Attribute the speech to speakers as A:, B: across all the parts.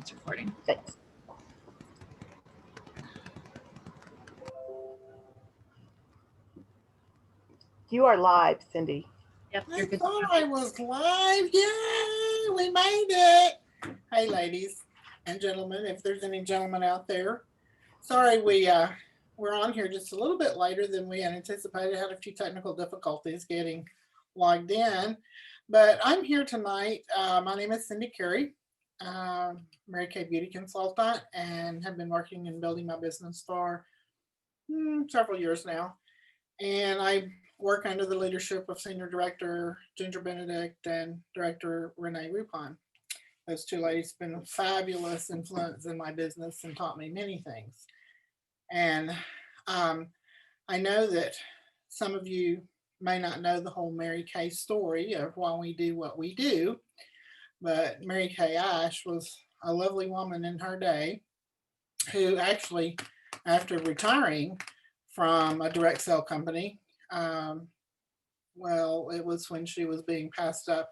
A: it's recording.
B: Thanks. You are live, Cindy.
A: Yep,
C: I
A: you're good.
C: thought I was live. Yay! We made it. Hey, ladies and gentlemen, if there's any gentlemen out there. Sorry, we're on here just a little bit later than we had anticipated. Had a few technical difficulties getting logged in, but I'm here tonight. My name is Cindy Carey, Mary Kay Beauty Consultant, and have been working and building my business for several years now. And I work under the leadership of Senior Director Ginger Benedict and Director Renee Rupon. Those two ladies have been a fabulous influence in my business and taught me many things. And I know that some of you may not know the whole Mary Kay story of why we do what we do, but Mary Kay Ash was a lovely woman in her day who actually, after retiring from a direct sale company, well, it was when she was being passed up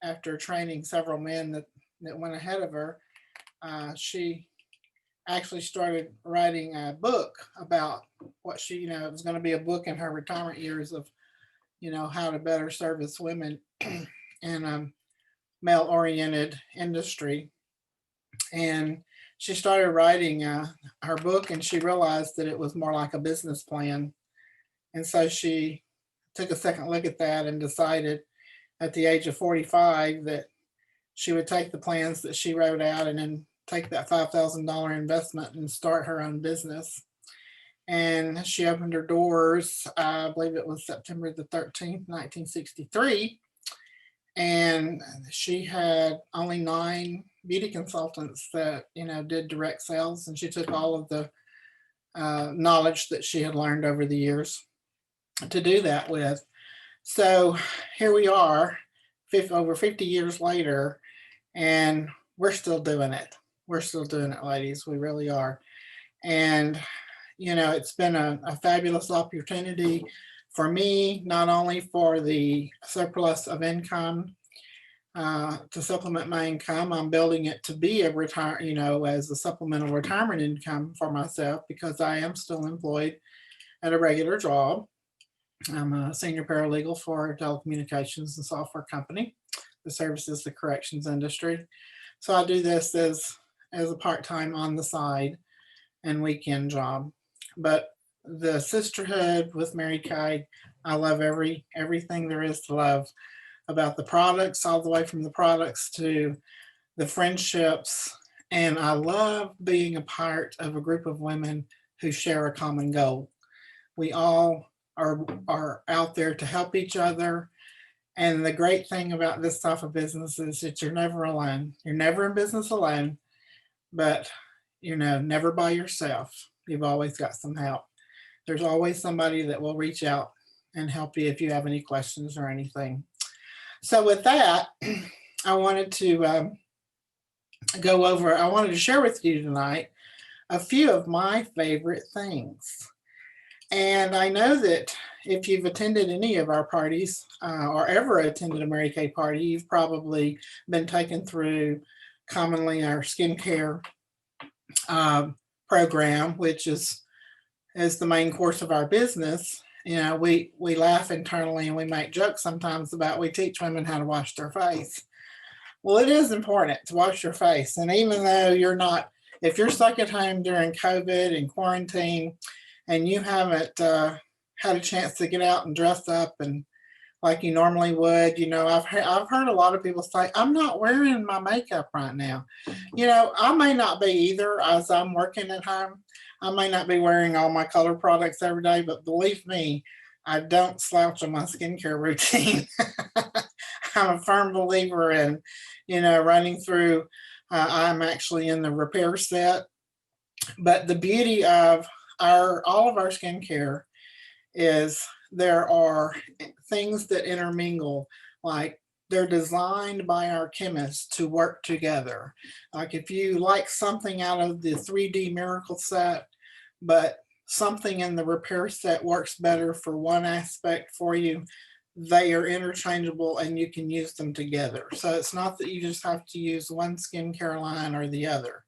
C: after training several men that went ahead of her. She actually started writing a book about what she, it was going to be a book in her retirement years of, how to better service women in a male-oriented industry. And she started writing her book, and she realized that it was more like a business plan. And so she took a second look at that and decided at the age of 45 that she would take the plans that she wrote out and then take that $5,000 investment and start her own business. And she opened her doors, I believe it was September the 13th, 1963. And she had only 9 beauty consultants that, did direct sales. And she took all of the knowledge that she had learned over the years to do that with. So here we are, over 50 years later, and we're still doing it. We're still doing it, ladies. We really are. And, it's been a fabulous opportunity for me, not only for the surplus of income to supplement my income. I'm building it to be a as a supplemental retirement income for myself, because I am still employed at a regular job. I'm a senior paralegal for a telecommunications and software company that services the corrections industry. So I do this as a part-time on the side and weekend job. But the sisterhood with Mary Kay, I love everything there is to love about the products, all the way from the products to the friendships. And I love being a part of a group of women who share a common goal. We all are out there to help each other. And the great thing about this type of business is that you're never alone. You're never in business alone, but never by yourself. You've always got some help. There's always somebody that will reach out and help you if you have any questions or anything. So with that, I wanted to I wanted to share with you tonight a few of my favorite things. And I know that if you've attended any of our parties or ever attended a Mary Kay party, you've probably been taken through commonly our skincare program, which is the main course of our business. We laugh internally and we make jokes sometimes about we teach women how to wash their face. Well, it is important to wash your face. And even though if you're stuck at home during COVID and quarantine and you haven't had a chance to get out and dress up and like you normally would, I've heard a lot of people say, I'm not wearing my makeup right now. I may not be either, as I'm working at home. I may not be wearing all my color products every day, but believe me, I don't slouch on my skincare routine. I'm a firm believer in, running through, I'm actually in the repair set. But the beauty of all of our skincare is there are things that intermingle, like they're designed by our chemists to work together. Like if you like something out of the 3D Miracle set, but something in the repair set works better for one aspect for you, they are interchangeable and you can use them together. So it's not that you just have to use one skincare line or the other.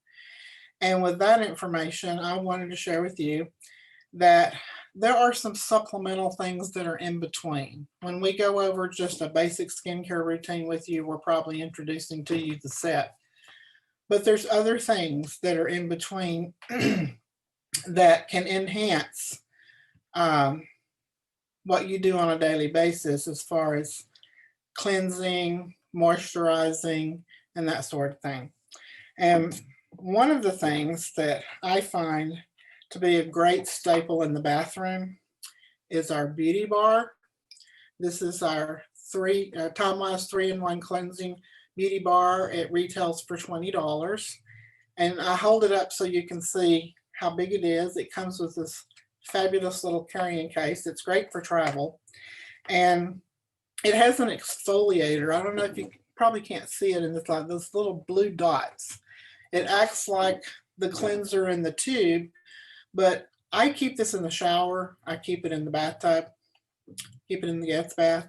C: And with that information, I wanted to share with you that there are some supplemental things that are in between. When we go over just a basic skincare routine with you, we're probably introducing to you the set. But there's other things that are in between that can enhance what you do on a daily basis as far as cleansing, moisturizing, and that sort of thing. And one of the things that I find to be a great staple in the bathroom is our beauty bar. This is our Time-Wise 3-in-1 cleansing beauty bar. It retails for $20. And I hold it up so you can see how big it is. It comes with this fabulous little carrying case. It's great for travel. And it has an exfoliator. I don't know if you probably can't see it in this light, those little blue dots. It acts like the cleanser in the tube, but I keep this in the shower. I keep it in the bathtub, keep it in the guest bath,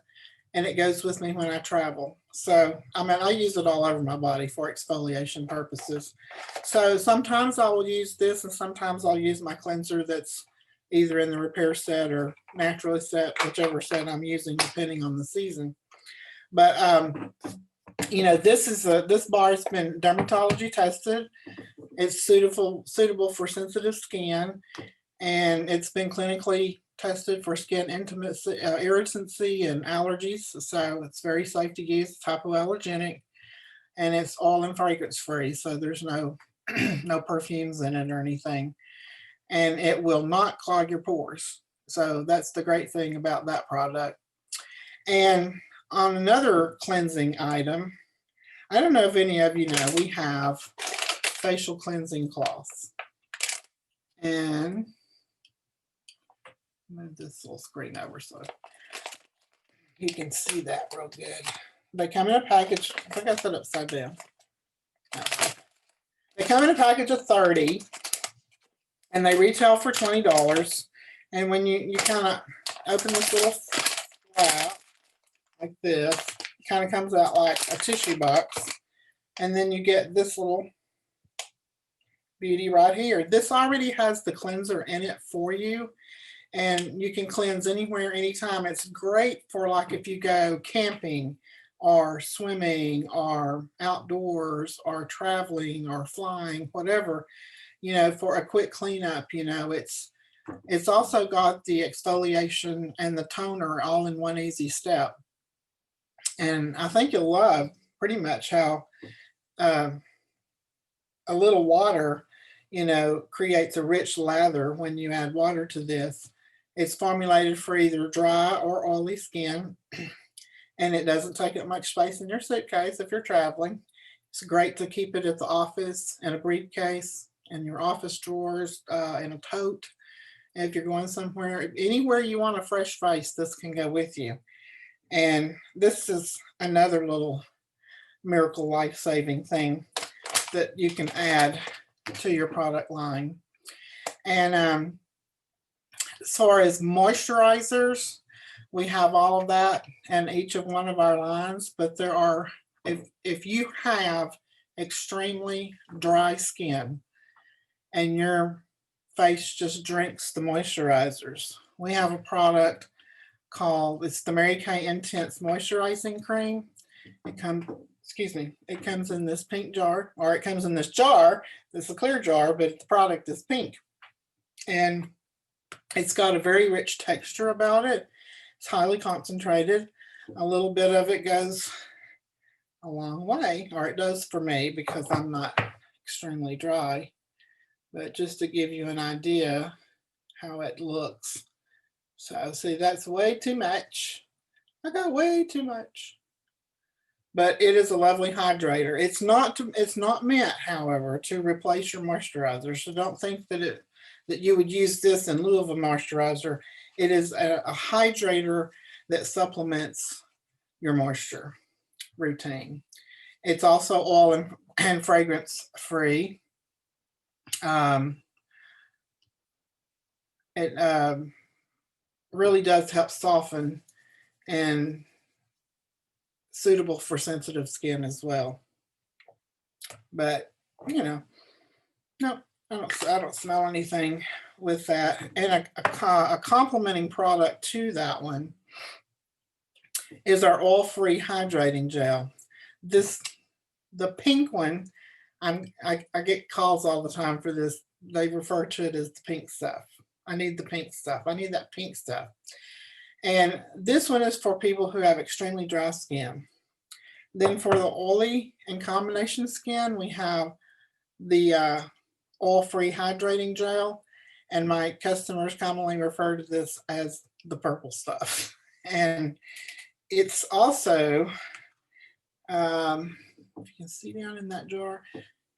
C: and it goes with me when I travel. So, I mean, I use it all over my body for exfoliation purposes. So sometimes I will use this and sometimes I'll use my cleanser that's either in the repair set or naturally set, whichever set I'm using, depending on the season. But this bar has been dermatology tested. It's suitable for sensitive skin, and it's been clinically tested for skin intimacy, irritancy, and allergies. So it's very safe to use. It's hypoallergenic, and it's all and fragrance free. So there's no no perfumes in it or anything, and it will not clog your pores. So that's the great thing about that product. And on another cleansing item, I don't know if any of you know, we have facial cleansing cloths. And move this little screen over so you can see that real good. They come in a package. I think I set it upside down. They come in a package of 30 and they retail for $20. And when you kind of open this little flap like this, it kind of comes out like a tissue box. And then you get this little beauty right here. This already has the cleanser in it for you, and you can cleanse anywhere, anytime. It's great for like if you go camping or swimming or outdoors or traveling or flying, whatever, for a quick cleanup. It's also got the exfoliation and the toner all in one easy step. And I think you'll love pretty much how a little water, creates a rich lather when you add water to this. It's formulated for either dry or oily skin, and it doesn't take up much space in your suitcase if you're traveling. It's great to keep it at the office, in a briefcase, in your office drawers, in a tote. And if you're going somewhere, anywhere you want a fresh face, this can go with you. And this is another little miracle life-saving thing that you can add to your product line. And as far as moisturizers, we have all of that in each of one of our lines, but there are, if you have extremely dry skin and your face just drinks the moisturizers, we have a product it's the Mary Kay Intense Moisturizing Cream. It comes in this pink jar, or it comes in this jar. It's a clear jar, but the product is pink. And it's got a very rich texture about it. It's highly concentrated. A little bit of it goes a long way, or it does for me because I'm not extremely dry. But just to give you an idea how it looks. So see, that's way too much. I got way too much. But it is a lovely hydrator. It's not meant, however, to replace your moisturizer. So don't think that you would use this in lieu of a moisturizer. It is a hydrator that supplements your moisture routine. It's also oil and fragrance free. It really does help soften and suitable for sensitive skin as well. But you know, no, I don't smell anything with that. And a complementing product to that one is our oil-free hydrating gel. The pink one, I get calls all the time for this. They refer to it as the pink stuff. I need the pink stuff. I need that pink stuff. And this one is for people who have extremely dry skin. Then for the oily and combination skin, we have the oil-free hydrating gel. And my customers commonly refer to this as the purple stuff. And it's also, if you can see down in that jar,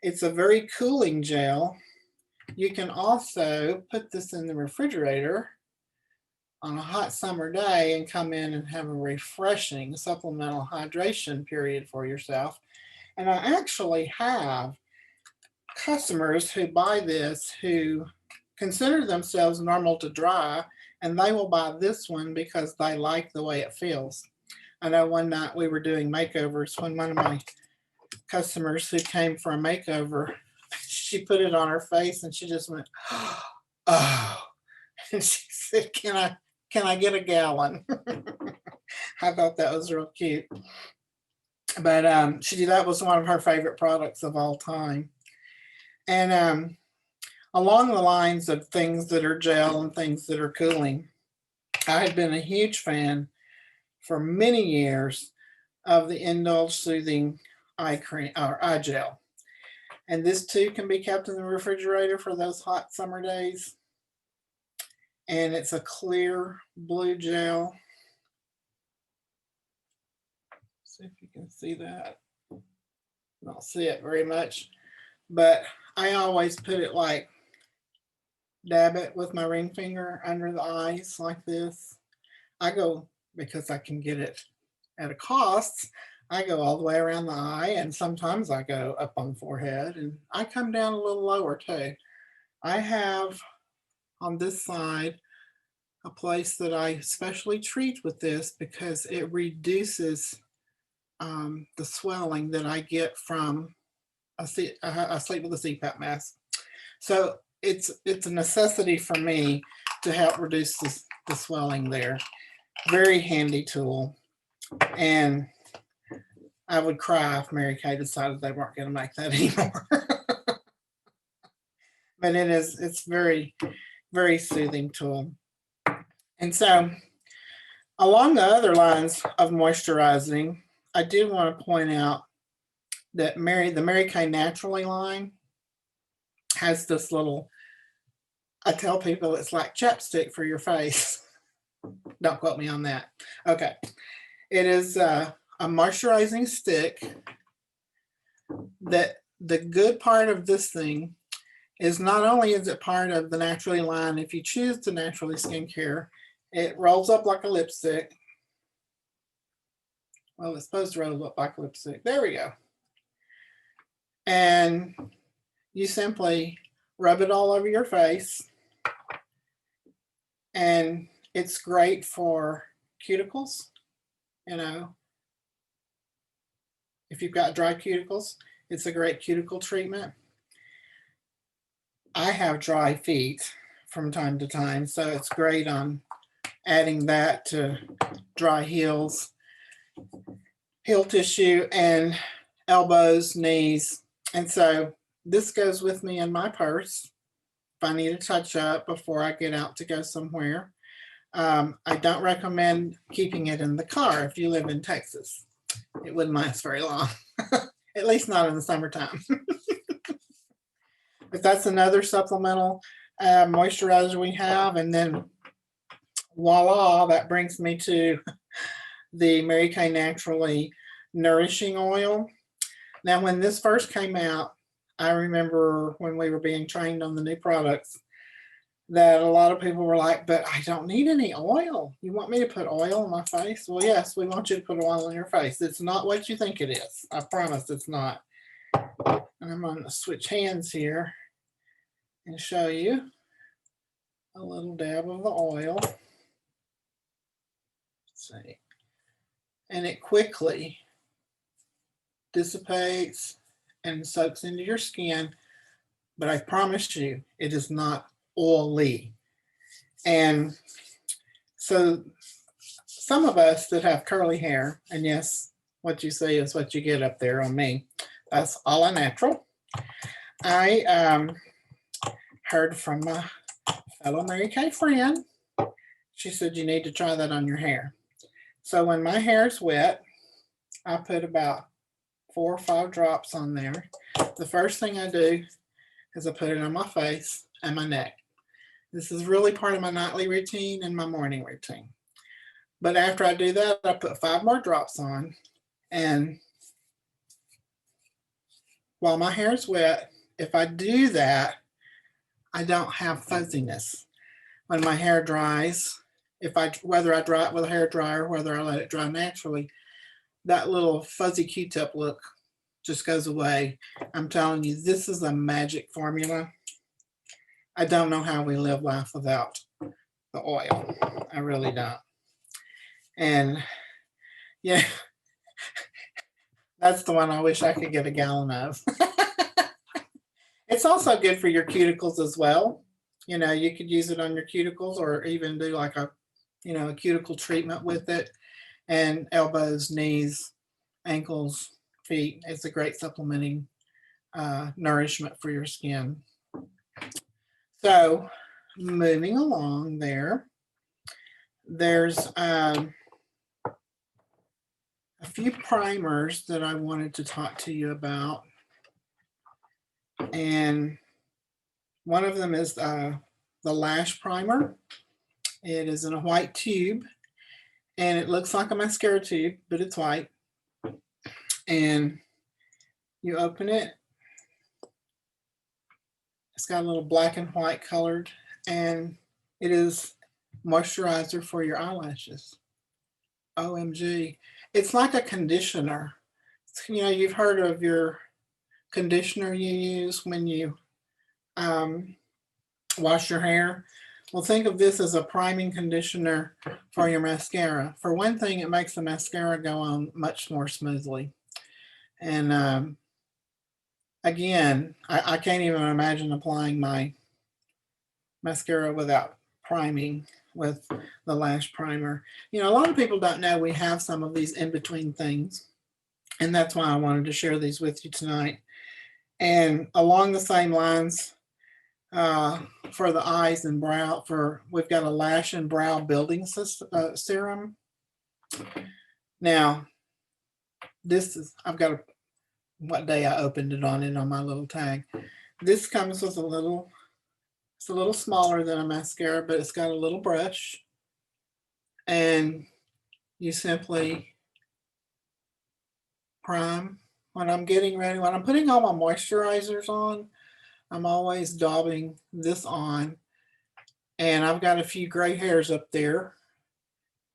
C: it's a very cooling gel. You can also put this in the refrigerator on a hot summer day and come in and have a refreshing supplemental hydration period for yourself. And I actually have customers who buy this who consider themselves normal to dry, and they will buy this one because they like the way it feels. I know one night we were doing makeovers when one of my customers who came for a makeover, she put it on her face and she just went, oh, and she said, can I get a gallon? I thought that was real cute. But that was one of her favorite products of all time. And along the lines of things that are gel and things that are cooling, I had been a huge fan for many years of the Indulge Soothing Eye Cream or Eye Gel. And this too can be kept in the refrigerator for those hot summer days. And it's a clear blue gel. See if you can see that. I don't see it very much, but I always put it like, dab it with my ring finger under the eyes like this. I go, because I can get it at a cost, I go all the way around the eye, and sometimes I go up on the forehead, and I come down a little lower too. I have on this side a place that I specially treat with this because it reduces the swelling that I get from I sleep with a CPAP mask. So it's a necessity for me to help reduce the swelling there. Very handy tool. And I would cry if Mary Kay decided they weren't going to make that anymore. But it's very, very soothing tool. And so along the other lines of moisturizing, I did want to point out that the Mary Kay Naturally line has this little, I tell people it's like chapstick for your face. Don't quote me on that. Okay. It is a moisturizing stick. That the good part of this thing is not only is it part of the Naturally line, if you choose the Naturally skincare, it rolls up like a lipstick. Well, it's supposed to roll up like a lipstick. There we go. And you simply rub it all over your face. And it's great for cuticles, you know. If you've got dry cuticles, it's a great cuticle treatment. I have dry feet from time to time, so it's great on adding that to dry heels, heel tissue, and elbows, knees. And so this goes with me in my purse if I need a touch up before I get out to go somewhere. I don't recommend keeping it in the car if you live in Texas. It wouldn't last very long, at least not in the summertime. But that's another supplemental moisturizer we have. And then voila, that brings me to the Mary Kay Naturally Nourishing Oil. Now, when this first came out, I remember when we were being trained on the new products that a lot of people were like, but I don't need any oil. You want me to put oil on my face? Well, yes, we want you to put oil on your face. It's not what you think it is. I promise it's not. And I'm going to switch hands here and show you a little dab of the oil. Let's see. and it quickly dissipates and soaks into your skin. But I promise you, it is not oily. And so some of us that have curly hair, and yes, what you see is what you get up there on me. That's all natural. I heard from my fellow Mary Kay friend. She said you need to try that on your hair. So when my hair is wet, I put about 4 or 5 drops on there. The first thing I do is I put it on my face and my neck. This is really part of my nightly routine and my morning routine. But after I do that, I put 5 more drops on. And while my hair is wet, if I do that, I don't have fuzziness. When my hair dries, whether I dry it with a hair dryer, whether I let it dry naturally, that little fuzzy Q-tip look just goes away. I'm telling you, this is a magic formula. I don't know how we live life without the oil. I really don't. And yeah, that's the one I wish I could get a gallon of. It's also good for your cuticles as well. You know, you could use it on your cuticles or even do like a cuticle treatment with it. And elbows, knees, ankles, feet. It's a great supplementing nourishment for your skin. So moving along there's a few primers that I wanted to talk to you about. And one of them is the lash primer. It is in a white tube and it looks like a mascara tube, but it's white. And you open it. It's got a little black and white colored, and it is moisturizer for your eyelashes. OMG. It's like a conditioner. You've heard of your conditioner you use when you wash your hair. Well, think of this as a priming conditioner for your mascara. For one thing, it makes the mascara go on much more smoothly. And again, I can't even imagine applying my mascara without priming with the lash primer. A lot of people don't know we have some of these in-between things, and that's why I wanted to share these with you tonight. And along the same lines, for the eyes and brow, we've got a lash and brow building serum. Now, I've got what day I opened it on my little tag. This comes with it's a little smaller than a mascara, but it's got a little brush. And you simply prime. When I'm putting all my moisturizers on, I'm always daubing this on. And I've got a few gray hairs up there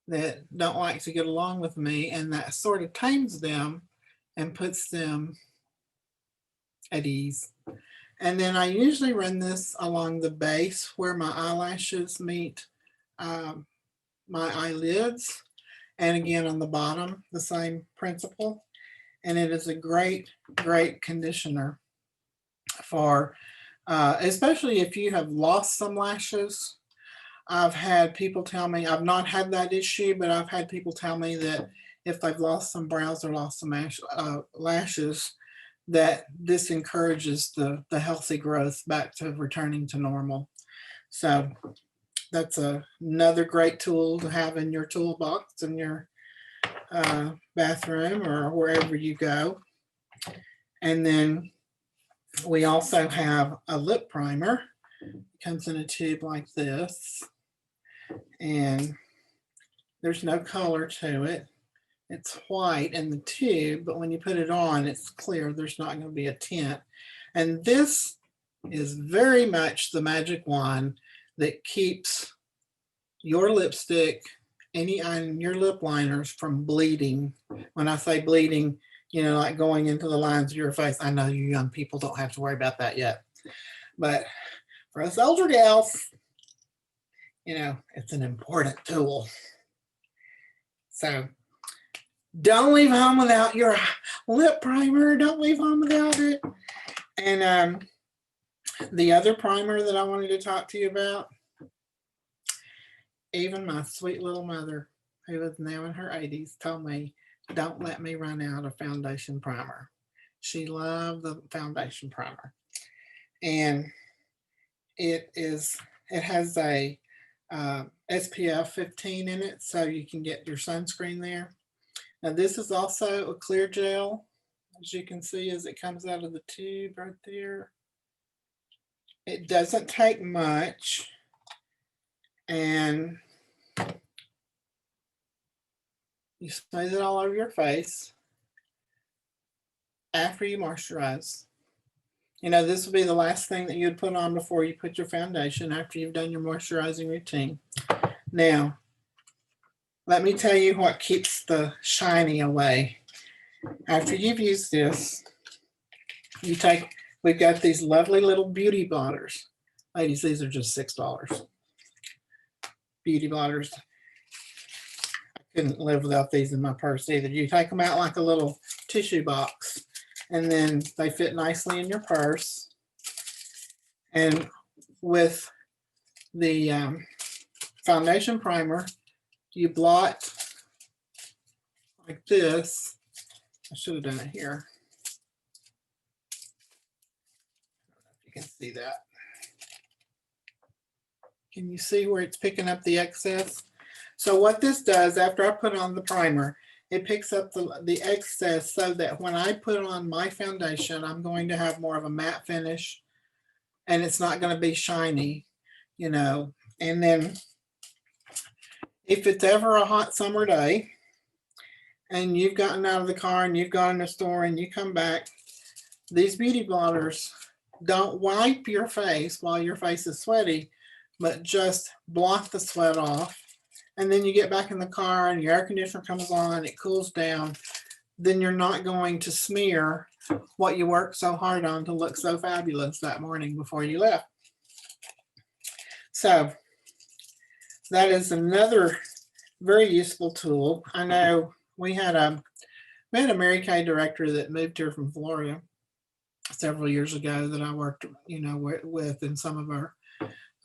C: that don't like to get along with me, and that sort of tames them and puts them at ease. And then I usually run this along the base where my eyelashes meet my eyelids. And again, on the bottom, the same principle. And it is a great, great conditioner for, especially if you have lost some lashes. I've had people tell me, I've not had that issue, but I've had people tell me that if they've lost some brows or lost some lashes, that this encourages the healthy growth back to returning to normal. So that's another great tool to have in your toolbox in your bathroom or wherever you go. And then we also have a lip primer. It comes in a tube like this, and there's no color to it. It's white in the tube, but when you put it on, it's clear. There's not going to be a tint. And this is very much the magic wand that keeps your lipstick, and your lip liners from bleeding. When I say bleeding, like going into the lines of your face. I know you young people don't have to worry about that yet. But for us older gals, it's an important tool. So don't leave home without your lip primer. Don't leave home without it. And the other primer that I wanted to talk to you about, even my sweet little mother, who is now in her 80s, told me, don't let me run out of foundation primer. She loved the foundation primer. And it has a SPF 15 in it, so you can get your sunscreen there. Now this is also a clear gel, as you can see as it comes out of the tube right there. It doesn't take much, and you smooth it all over your face after you moisturize. You know, this will be the last thing that you'd put on before you put your foundation after you've done your moisturizing routine. Now, let me tell you what keeps the shiny away. After you've used this, we've got these lovely little beauty blotters. Ladies, these are just $6. Beauty blotters. I couldn't live without these in my purse either. You take them out like a little tissue box, and then they fit nicely in your purse. And with the foundation primer, you blot like this. I should have done it here. You can see that. Can you see where it's picking up the excess? So what this does, after I put on the primer, it picks up the excess so that when I put on my foundation, I'm going to have more of a matte finish, and it's not going to be shiny, you know. And then if it's ever a hot summer day and you've gotten out of the car and you've gone in the store and you come back, these beauty blotters don't wipe your face while your face is sweaty, but just blot the sweat off. And then you get back in the car and your air conditioner comes on, it cools down. Then you're not going to smear what you worked so hard on to look so fabulous that morning before you left. So that is another very useful tool. I know we had a Mary Kay director that moved here from Florida several years ago that I worked, with in some of our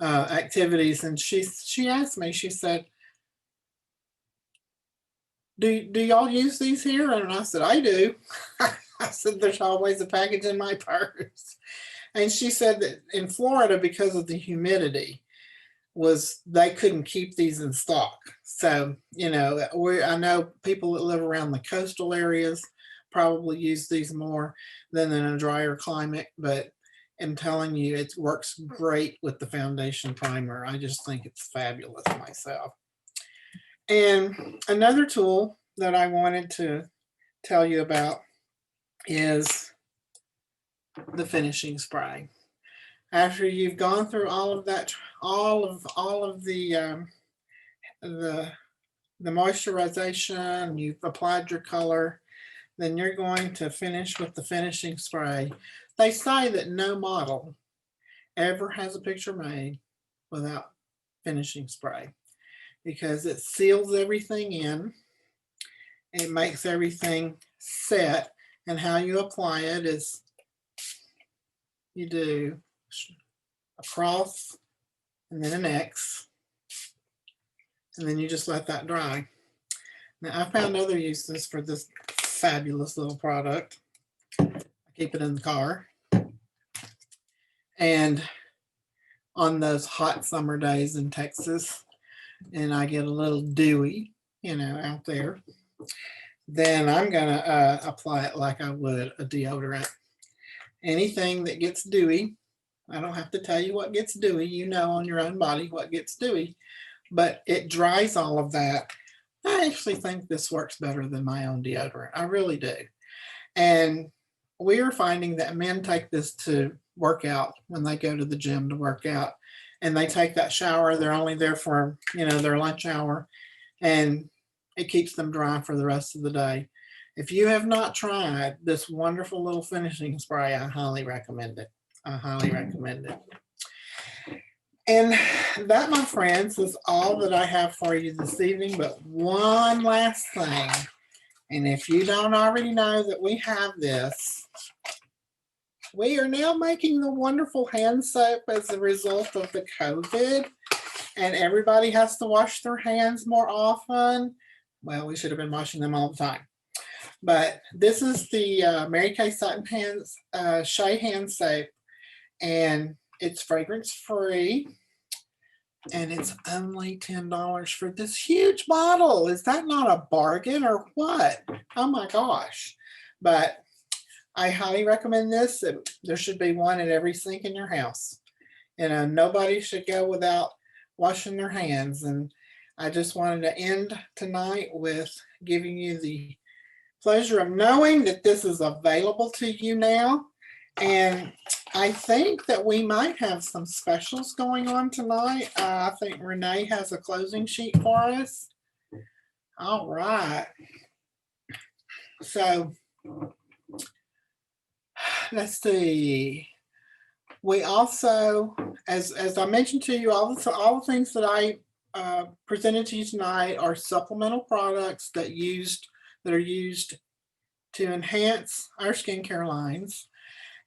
C: activities, and she asked me. She said, "Do y'all use these here?" And I said, "I do." I said, "There's always a package in my purse." And she said that in Florida, because of the humidity, they couldn't keep these in stock. So, I know people that live around the coastal areas probably use these more than in a drier climate, but I'm telling you, it works great with the foundation primer. I just think it's fabulous myself. And another tool that I wanted to tell you about is the finishing spray. After you've gone through all of that, all of the moisturization, you've applied your color, then you're going to finish with the finishing spray. They say that no model ever has a picture made without finishing spray, because it seals everything in, it makes everything set, and how you apply it is you do a cross and then an X, and then you just let that dry. Now, I found other uses for this fabulous little product. I keep it in the car, and on those hot summer days in Texas, and I get a little dewy, out there, then I'm gonna apply it like I would a deodorant. Anything that gets dewy, I don't have to tell you what gets dewy, on your own body what gets dewy, but it dries all of that. I actually think this works better than my own deodorant. I really do. And we are finding that men take this to work out when they go to the gym to work out, and they take that shower. They're only there for, their lunch hour, and it keeps them dry for the rest of the day. If you have not tried this wonderful little finishing spray, I highly recommend it. I highly recommend it. And that, my friends, is all that I have for you this evening. But one last thing And if you don't already know that we have this, we are now making the wonderful hand soap as a result of the COVID, and everybody has to wash their hands more often. Well, we should have been washing them all the time. But this is the Mary Kay Satin Hands Shea Hand Soap, and it's fragrance free. And it's only $10 for this huge bottle. Is that not a bargain or what? Oh my gosh. But I highly recommend this. There should be one at every sink in your house. You know, nobody should go without washing their hands. And I just wanted to end tonight with giving you the pleasure of knowing that this is available to you now. And I think that we might have some specials going on tonight. I think Renee has a closing sheet for us. All right. So let's see. We also, as I mentioned to you, all the things that I presented to you tonight are supplemental products that are used to enhance our skincare lines.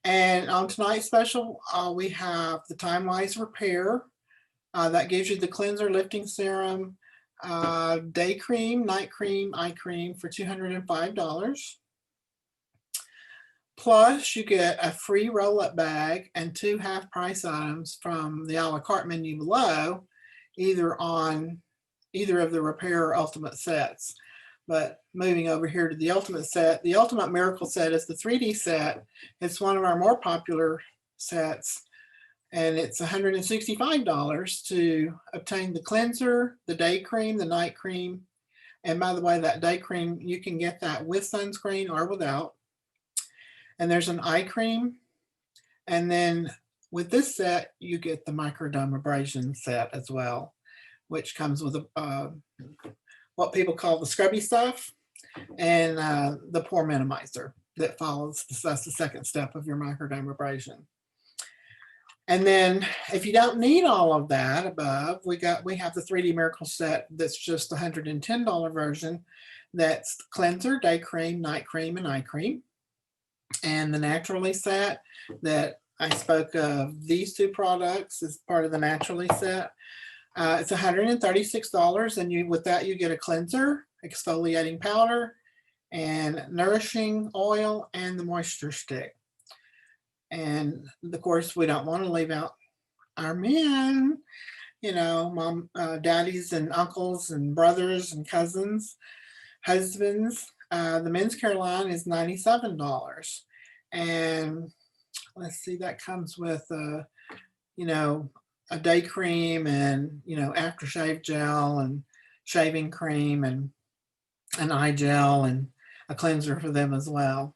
C: And on tonight's special, we have the Time-Wise Repair. That gives you the cleanser, lifting serum, day cream, night cream, eye cream for $205. Plus, you get a free roll-up bag and 2 half-price items from the a la carte menu below, either of the Repair or Ultimate sets. But moving over here to the Ultimate set, the Ultimate Miracle set is the 3D set. It's one of our more popular sets, and it's $165 to obtain the cleanser, the day cream, the night cream. And by the way, that day cream, you can get that with sunscreen or without. And there's an eye cream. And then with this set, you get the microdermabrasion set as well, which comes with what people call the scrubby stuff and the pore minimizer that follows. That's the second step of your microdermabrasion. And then if you don't need all of that above, we have the 3D Miracle set that's just the $110 version. That's cleanser, day cream, night cream, and eye cream. And the Naturally set that I spoke of, these 2 products is part of the Naturally set. It's $136, and with that you get a cleanser, exfoliating powder, and nourishing oil, and the moisture stick. And of course, we don't want to leave out our men, you know, mom, daddies, and uncles, and brothers, and cousins, husbands. The men's care line is $97, and let's see, that comes with you know, a day cream, and you know, aftershave gel, and shaving cream, and an eye gel, and a cleanser for them as well.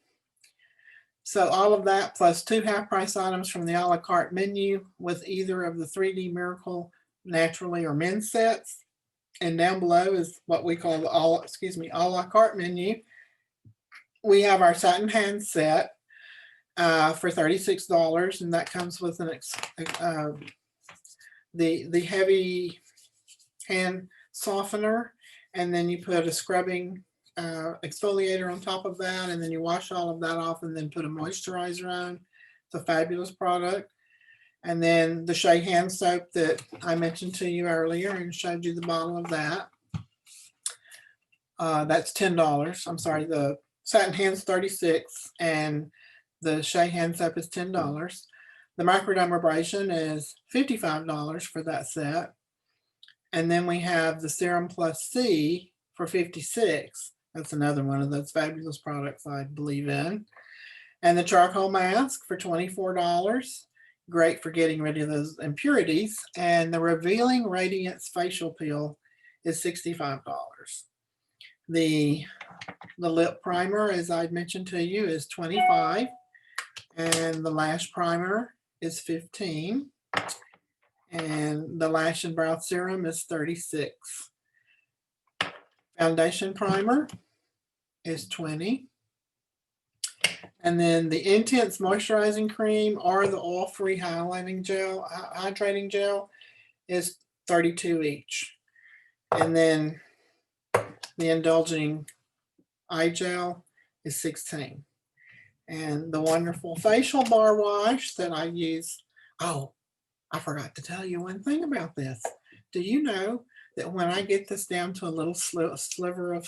C: So all of that plus 2 half-price items from the a la carte menu with either of the 3D Miracle Naturally or men's sets. And down below is what we call the a la carte menu. We have our satin hand set for $36, and that comes with the heavy hand softener, and then you put a scrubbing exfoliator on top of that, and then you wash all of that off and then put a moisturizer on. It's a fabulous product. And then the Shea hand soap that I mentioned to you earlier and showed you the bottle of that. That's $10. I'm sorry, the satin hand's $36 and the Shea hand soap is $10. The microdermabrasion is $55 for that set. And then we have the Serum Plus C for $56. That's another one of those fabulous products I believe in. And the charcoal mask for $24. Great for getting rid of those impurities. And the Revealing Radiance Facial Peel is $65. The lip primer, as I mentioned to you, is $25. And the lash primer is $15. And the lash and brow serum is $36. Foundation primer is $20. And then the Intense Moisturizing Cream or the Oil-Free Hydrating Gel is $32 each. And then the Indulging eye gel is $16. And the wonderful facial bar wash that I use. Oh, I forgot to tell you one thing about this. Do you know that when I get this down to a little sliver of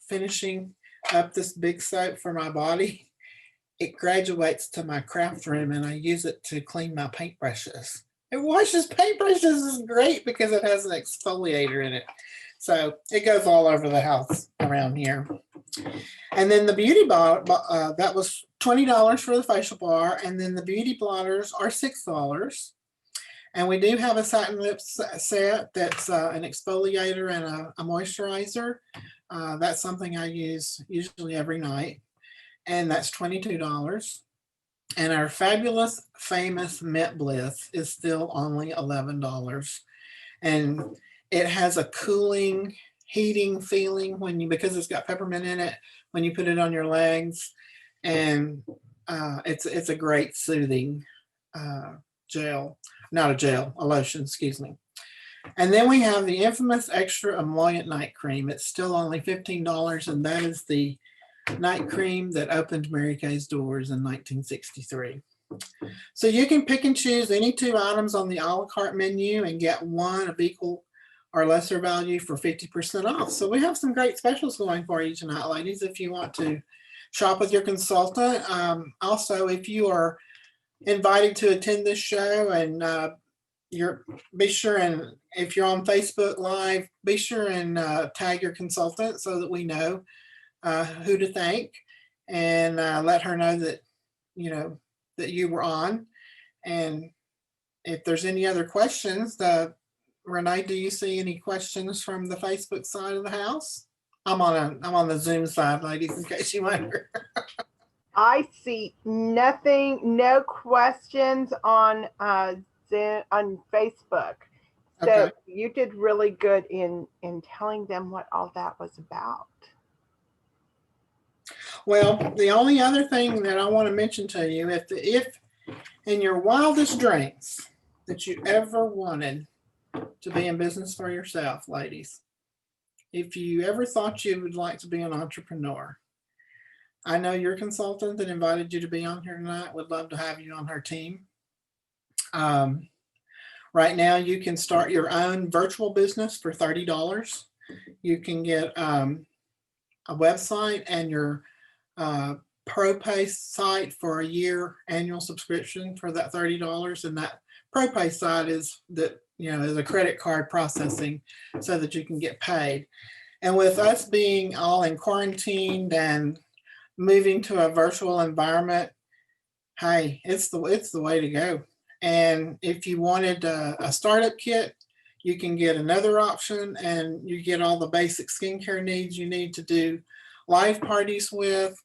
C: finishing up this big soap for my body, it graduates to my craft room and I use it to clean my paintbrushes. It washes paintbrushes is great because it has an exfoliator in it. So it goes all over the house around here. And then the beauty bar, that was $20 for the facial bar. And then the beauty blotters are $6. And we do have a satin lips set that's an exfoliator and a moisturizer. That's something I use usually every night. And that's $22. And our fabulous, famous Mint Bliss is still only $11. And it has a cooling, heating feeling when you, because it's got peppermint in it, when you put it on your legs. And it's a great soothing gel. Not a gel, a lotion, excuse me. And then we have the infamous extra emollient night cream. It's still only $15, and that is the night cream that opened Mary Kay's doors in 1963. So you can pick and choose any 2 items on the a la carte menu and get one of equal or lesser value for 50% off. So we have some great specials going for you tonight, ladies, if you want to shop with your consultant. Also, if you are invited to attend this show and be sure, and if you're on Facebook Live, be sure and tag your consultant so that we know who to thank, and let her know that that you were on. And if there's any other questions, Renee, do you see any questions from the Facebook side of the house? I'm on the Zoom side, ladies, in case you wonder.
B: I see nothing, no questions on Zoom, on Facebook. So
C: Okay.
B: you did really good in telling them what all that was about.
C: Well, the only other thing that I want to mention to you, if in your wildest dreams that you ever wanted to be in business for yourself, ladies, if you ever thought you would like to be an entrepreneur, I know your consultant that invited you to be on here tonight would love to have you on her team. Right now, you can start your own virtual business for $30. You can get a website and your ProPay site for a year annual subscription for that $30. And that ProPay site is a credit card processing so that you can get paid. And with us being all in quarantined and moving to a virtual environment, hey, it's the way to go. And if you wanted a startup kit, you can get another option, and you get all the basic skincare needs you need to do live parties with,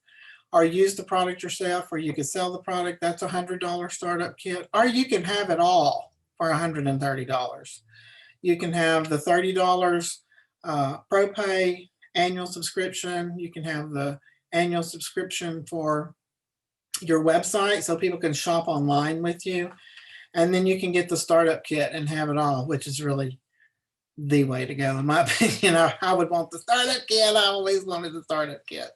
C: or use the product yourself, or you can sell the product. That's a $100 startup kit, or you can have it all for $130. You can have the $30 ProPay annual subscription. You can have the annual subscription for your website so people can shop online with you. And then you can get the startup kit and have it all, which is really the way to go, in my opinion. I would want the startup kit. I always wanted the startup kit.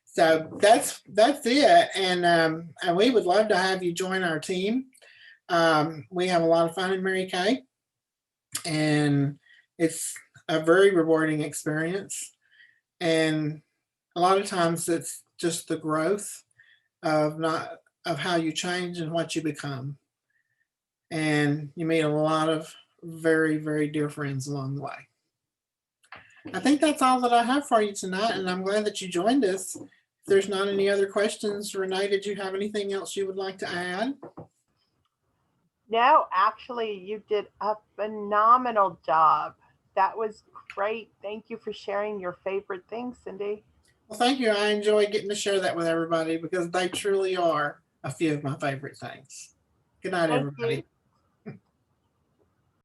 C: So that's it. And we would love to have you join our team. We have a lot of fun in Mary Kay, and it's a very rewarding experience. And a lot of times it's just the growth of how you change and what you become. And you meet a lot of very, very dear friends along the way. I think that's all that I have for you tonight, and I'm glad that you joined us. If there's not any other questions, Renee, did you have anything else you would like to add?
B: No, actually, you did a phenomenal job. That was great. Thank you for sharing your favorite things, Cindy.
C: Well, thank you. I enjoy getting to share that with everybody because they truly are a few of my favorite things. Good night,
B: Thank you.
C: everybody.